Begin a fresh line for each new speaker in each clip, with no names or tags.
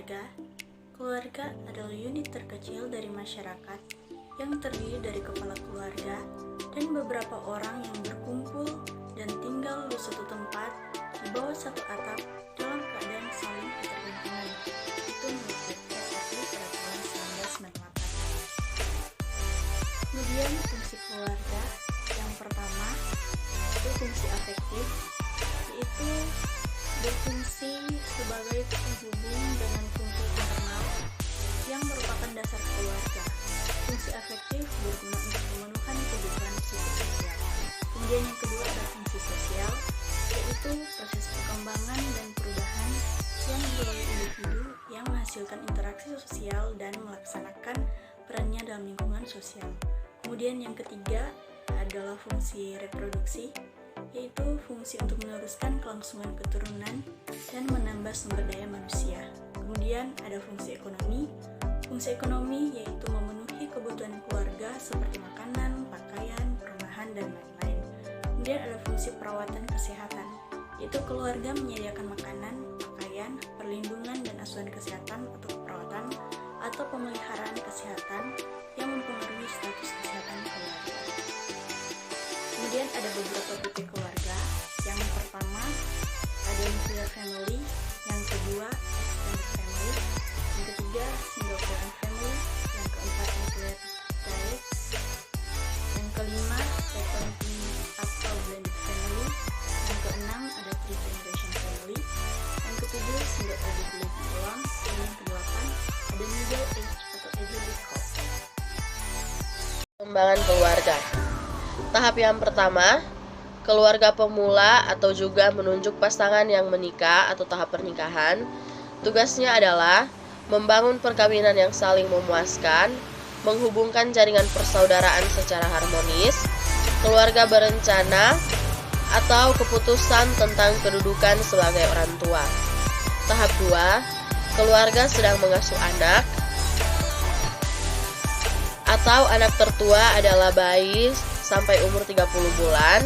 keluarga. Keluarga adalah unit terkecil dari masyarakat yang terdiri dari kepala keluarga dan beberapa orang yang berkumpul dan tinggal di suatu tempat di bawah satu atap dalam keadaan saling ketergantungan. Itu menurut PSAI pada tahun 1998. Kemudian fungsi keluarga yang pertama itu fungsi afektif, yaitu berfungsi sebagai penghubung dengan fungsi internal yang merupakan dasar keluarga. Fungsi afektif berguna untuk memenuhi kebutuhan psikososial. Kemudian yang kedua ada fungsi sosial, yaitu proses perkembangan dan perubahan yang dilalui individu yang menghasilkan interaksi sosial dan melaksanakan perannya dalam lingkungan sosial. Kemudian yang ketiga adalah fungsi reproduksi, yaitu fungsi untuk meneruskan kelangsungan keturunan dan menambah sumber daya manusia. Kemudian ada fungsi ekonomi. Fungsi ekonomi yaitu memenuhi kebutuhan keluarga seperti makanan, pakaian, perumahan, dan lain-lain. Kemudian ada fungsi perawatan kesehatan, yaitu keluarga menyediakan makanan, pakaian, perlindungan, dan asuhan kesehatan atau perawatan atau pemeliharaan kesehatan yang mempengaruhi status kesehatan keluarga. Kemudian ada beberapa tipe keluarga. Yang pertama ada nuclear family, yang kedua extended family, yang ketiga single parent family, yang keempat nuclear direct, yang kelima parenting atau blended family, yang keenam ada three generation family, yang ketujuh single adult living alone, dan yang kedelapan ada middle age atau elderly couple.
Pengembangan keluarga. Tahap yang pertama, keluarga pemula atau juga menunjuk pasangan yang menikah atau tahap pernikahan. Tugasnya adalah membangun perkawinan yang saling memuaskan, menghubungkan jaringan persaudaraan secara harmonis, keluarga berencana, atau keputusan tentang kedudukan sebagai orang tua. Tahap 2, keluarga sedang mengasuh anak, atau anak tertua adalah bayi sampai umur 30 bulan.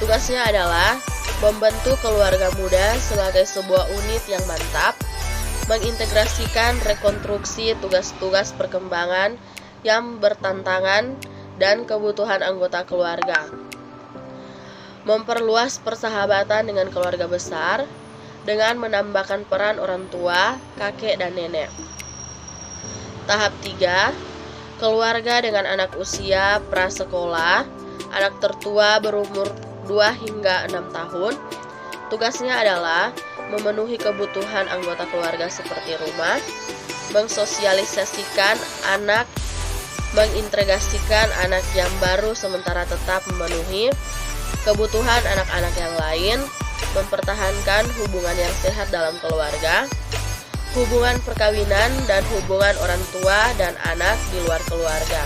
Tugasnya adalah membentuk keluarga muda sebagai sebuah unit yang mantap, mengintegrasikan rekonstruksi tugas-tugas perkembangan yang bertantangan dan kebutuhan anggota keluarga, memperluas persahabatan dengan keluarga besar dengan menambahkan peran orang tua, kakek, dan nenek. Tahap 3, keluarga dengan anak usia prasekolah, anak tertua berumur 2 hingga 6 tahun. Tugasnya adalah memenuhi kebutuhan anggota keluarga seperti rumah, mensosialisasikan anak, mengintegrasikan anak yang baru sementara tetap memenuhi kebutuhan anak-anak yang lain, mempertahankan hubungan yang sehat dalam keluarga, hubungan perkawinan dan hubungan orang tua dan anak di luar keluarga,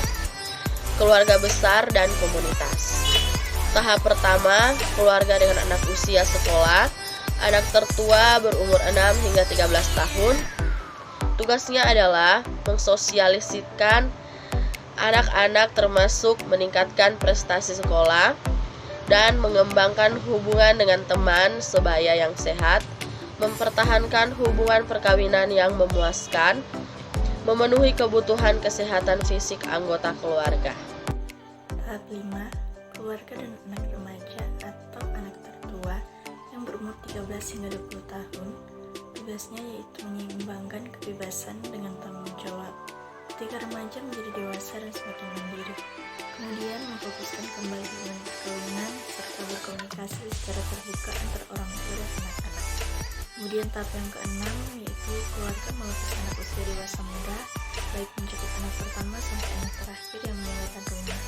keluarga besar dan komunitas. Tahap pertama, keluarga dengan anak usia sekolah, anak tertua berumur 6 hingga 13 tahun. Tugasnya adalah mensosialisasikan anak-anak termasuk meningkatkan prestasi sekolah dan mengembangkan hubungan dengan teman sebaya yang sehat, mempertahankan hubungan perkawinan yang memuaskan, memenuhi kebutuhan kesehatan fisik anggota keluarga.
Tahap 5, keluarga dan anak remaja atau anak tertua yang berumur 13 hingga 20 tahun. Tugasnya yaitu menyeimbangkan kebebasan dengan tanggung jawab ketika remaja menjadi dewasa dan semakin mandiri. Kemudian memfokuskan kembali dengan perkawinan serta berkomunikasi secara terbuka antara orang tua dan anak-anak. Kemudian tahap yang keenam yaitu keluarga melepas anak usia dewasa muda, baik mencakup anak pertama sampai anak terakhir yang meninggalkan rumah.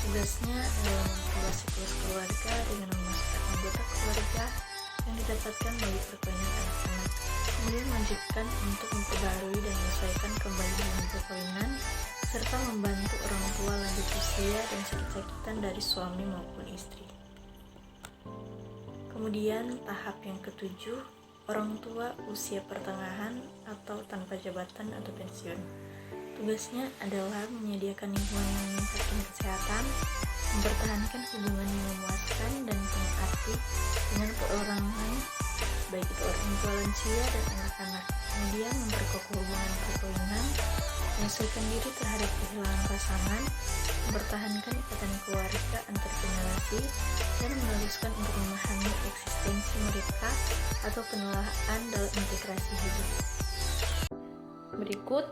Tugasnya adalah memperluas siklus keluarga dengan memasukkan anggota keluarga yang didapatkan melalui perkawinan anak-anak. Kemudian melanjutkan untuk memperbarui dan menyesuaikan kembali dengan perkawinan serta membantu orang tua lanjut usia dan sakit-sakitan dari suami maupun istri. Kemudian tahap yang ketujuh, orang tua usia pertengahan atau tanpa jabatan atau pensiun. Tugasnya adalah menyediakan lingkungan yang meningkatkan kesehatan, mempertahankan hubungan yang memuaskan dan penuh arti dengan perorangan, baik itu orang tua lansia dan anak-anak. kemudian memperkokoh hubungan perkawinan, menyesuaikan diri terhadap kehilangan pasangan, mempertahankan ikatan keluarga antar generasi, dan meneruskan untuk memahami eksistensi mereka atau penelahan dalam integrasi hidup. Berikut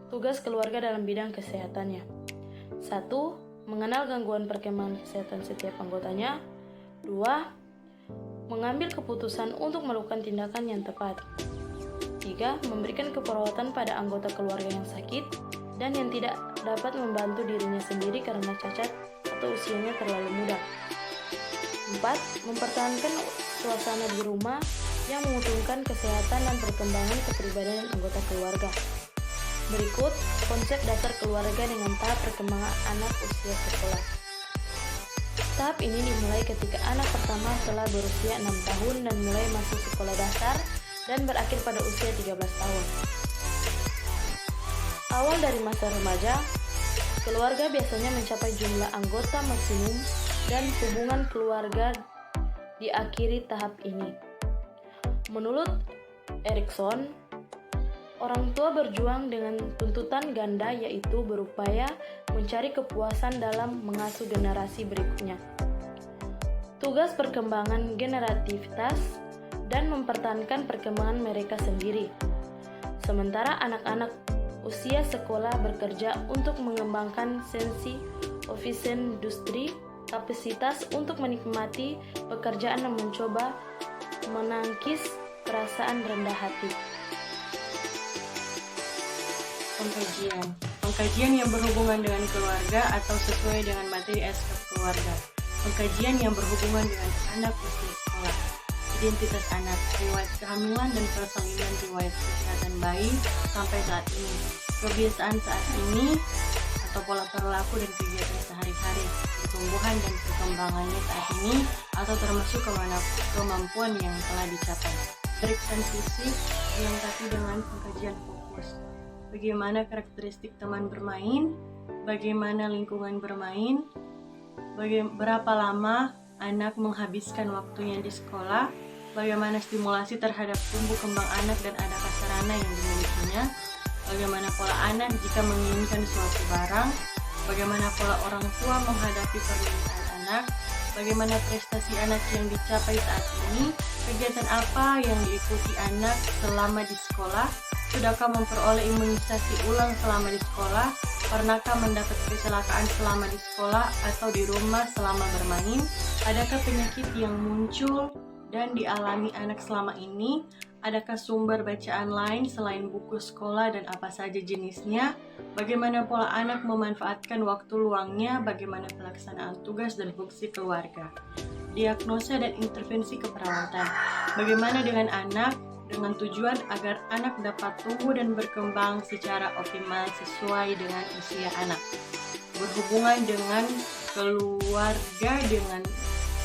tugas keluarga dalam bidang kesehatannya. 1. Mengenal gangguan perkembangan kesehatan setiap anggotanya. 2. Mengambil keputusan untuk melakukan tindakan yang tepat. 3. Memberikan keperawatan pada anggota keluarga yang sakit dan yang tidak dapat membantu dirinya sendiri karena cacat atau usianya terlalu muda. 4. Mempertahankan suasana di rumah yang menguntungkan kesehatan dan perkembangan kepribadian anggota keluarga. Berikut konsep dasar keluarga dengan tahap perkembangan anak usia sekolah. Tahap ini dimulai ketika anak pertama telah berusia 6 tahun dan mulai masuk sekolah dasar dan berakhir pada usia 13 tahun. Awal dari masa remaja, keluarga biasanya mencapai jumlah anggota maksimum dan hubungan keluarga diakhiri tahap ini. Menurut Erikson, orang tua berjuang dengan tuntutan ganda, yaitu berupaya mencari kepuasan dalam mengasuh generasi berikutnya. Tugas perkembangan generativitas dan mempertahankan perkembangan mereka sendiri. Sementara anak-anak usia sekolah bekerja untuk mengembangkan sensi office industri, kapasitas untuk menikmati pekerjaan dan mencoba menangkis perasaan rendah hati.
Pengkajian yang berhubungan dengan keluarga atau sesuai dengan materi aspek keluarga. Pengkajian yang berhubungan dengan anak usia sekolah. Identitas anak, riwayat kehamilan dan persalinan riwayat kesehatan bayi sampai saat ini. Kebiasaan saat ini atau pola perilaku dan kegiatan sehari-hari. Pertumbuhan dan perkembangannya saat ini atau termasuk kemampuan yang telah dicapai. Pemeriksaan fisik dilengkapi dengan pengkajian fokus. Bagaimana karakteristik teman bermain, bagaimana lingkungan bermain, berapa lama anak menghabiskan waktunya di sekolah, bagaimana stimulasi terhadap tumbuh kembang anak dan adakah sarana yang dimilikinya, bagaimana pola anak jika menginginkan suatu barang, bagaimana pola orang tua menghadapi permintaan anak, bagaimana prestasi anak yang dicapai saat ini, kegiatan apa yang diikuti anak selama di sekolah, sudahkah memperoleh imunisasi ulang selama di sekolah? Pernahkah mendapat kecelakaan selama di sekolah atau di rumah selama bermain? Adakah penyakit yang muncul dan dialami anak selama ini? Adakah sumber bacaan lain selain buku sekolah dan apa saja jenisnya? Bagaimana pola anak memanfaatkan waktu luangnya? Bagaimana pelaksanaan tugas dan fungsi keluarga? Diagnosa dan intervensi keperawatan. Bagaimana dengan anak? Dengan tujuan agar anak dapat tumbuh dan berkembang secara optimal sesuai dengan usia anak. Berhubungan dengan keluarga dengan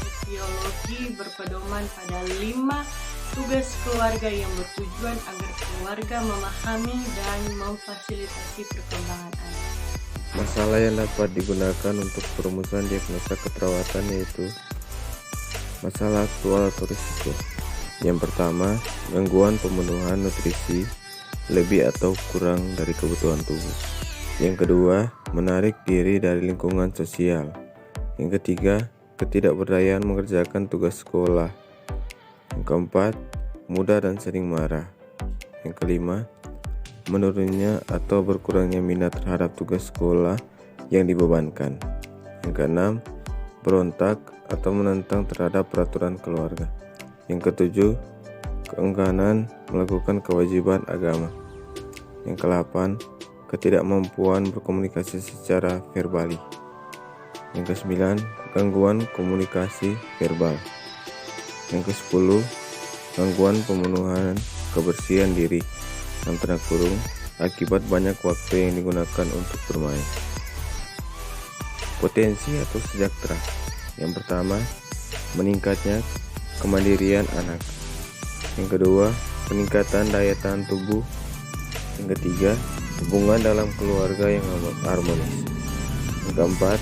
etiologi berpedoman pada 5 tugas keluarga yang bertujuan agar keluarga memahami dan memfasilitasi perkembangan anak.
Masalah yang dapat digunakan untuk perumusan diagnosa keperawatan yaitu masalah aktual atau risiko. Yang pertama, gangguan pemenuhan nutrisi lebih atau kurang dari kebutuhan tubuh. Yang kedua, menarik diri dari lingkungan sosial. Yang ketiga, ketidakberdayaan mengerjakan tugas sekolah. Yang keempat, mudah dan sering marah. Yang kelima, menurunnya atau berkurangnya minat terhadap tugas sekolah yang dibebankan. Yang keenam, berontak atau menentang terhadap peraturan keluarga. Yang ketujuh, keengganan melakukan kewajiban agama. Yang kedelapan, ketidakmampuan berkomunikasi secara verbali. Yang kesembilan, gangguan komunikasi verbal. Yang kesepuluh, gangguan pemenuhan kebersihan diri akibat banyak waktu yang digunakan untuk bermain. Potensi atau sejahtera. Yang pertama, meningkatnya kemandirian anak. Yang kedua, peningkatan daya tahan tubuh. Yang ketiga, hubungan dalam keluarga yang harmonis. Yang keempat,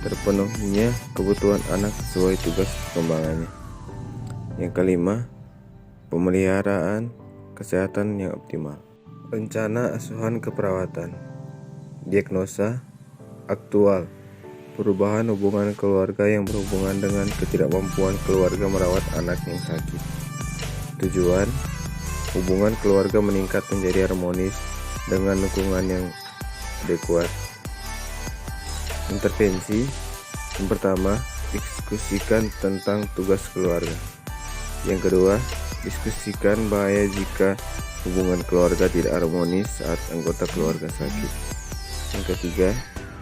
terpenuhinya kebutuhan anak sesuai tugas perkembangannya. Yang kelima, pemeliharaan kesehatan yang optimal. Rencana asuhan keperawatan. Diagnosa aktual. Perubahan hubungan keluarga yang berhubungan dengan ketidakmampuan keluarga merawat anak yang sakit. Tujuan, hubungan keluarga meningkat menjadi harmonis dengan lingkungan yang adekuat. Intervensi. Yang pertama, diskusikan tentang tugas keluarga. Yang kedua, diskusikan bahaya jika hubungan keluarga tidak harmonis saat anggota keluarga sakit. Yang ketiga,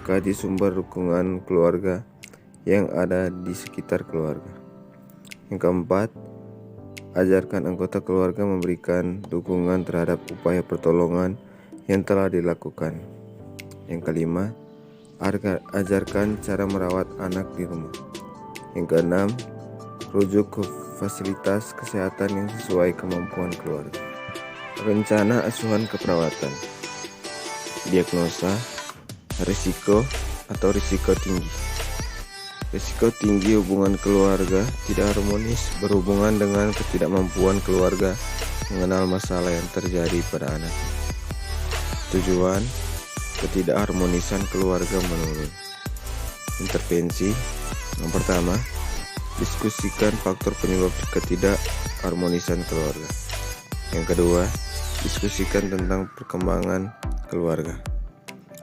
kaji sumber dukungan keluarga yang ada di sekitar keluarga. Yang keempat, ajarkan anggota keluarga memberikan dukungan terhadap upaya pertolongan yang telah dilakukan. Yang kelima, ajarkan cara merawat anak di rumah. Yang keenam, rujuk ke fasilitas kesehatan yang sesuai kemampuan keluarga. Rencana asuhan keperawatan. Diagnosa risiko atau risiko tinggi. Risiko tinggi hubungan keluarga tidak harmonis berhubungan dengan ketidakmampuan keluarga mengenal masalah yang terjadi pada anak. Tujuan, ketidakharmonisan keluarga menurun. Intervensi. Yang pertama, diskusikan faktor penyebab ketidakharmonisan keluarga. Yang kedua, diskusikan tentang perkembangan keluarga.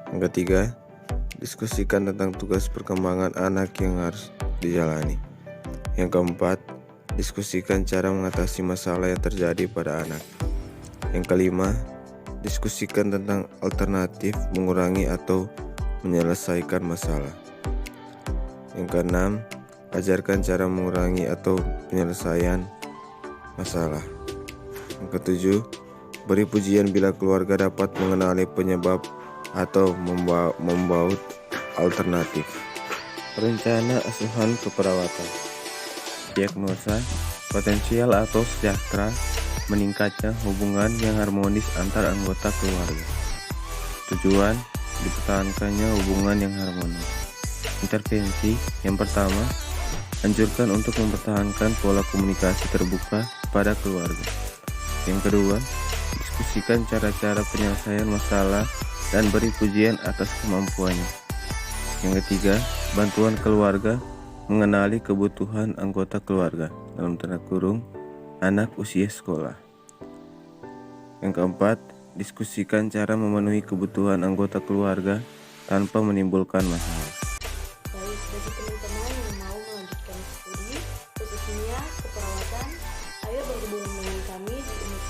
Yang ketiga, diskusikan tentang tugas perkembangan anak yang harus dijalani. Yang keempat, diskusikan cara mengatasi masalah yang terjadi pada anak. Yang kelima, diskusikan tentang alternatif mengurangi atau menyelesaikan masalah. Yang keenam, ajarkan cara mengurangi atau penyelesaian masalah. Yang ketujuh, beri pujian bila keluarga dapat mengenali penyebab atau membaut alternatif. Rencana asuhan keperawatan. Diagnosa, potensial atau sejahtera meningkatnya hubungan yang harmonis antar anggota keluarga. Tujuan, dipertahankannya hubungan yang harmonis. Intervensi. Yang pertama, anjurkan untuk mempertahankan pola komunikasi terbuka pada keluarga. Yang kedua, diskusikan cara-cara penyelesaian masalah dan beri pujian atas kemampuannya. Yang ketiga, bantuan keluarga mengenali kebutuhan anggota keluarga dalam tanda kurung anak usia sekolah. Yang keempat, diskusikan cara memenuhi kebutuhan anggota keluarga tanpa menimbulkan masalah.
Baik, bagi teman-teman yang mau melanjutkan studi, khususnya keperawatan, ayo berhubung dengan kami di unit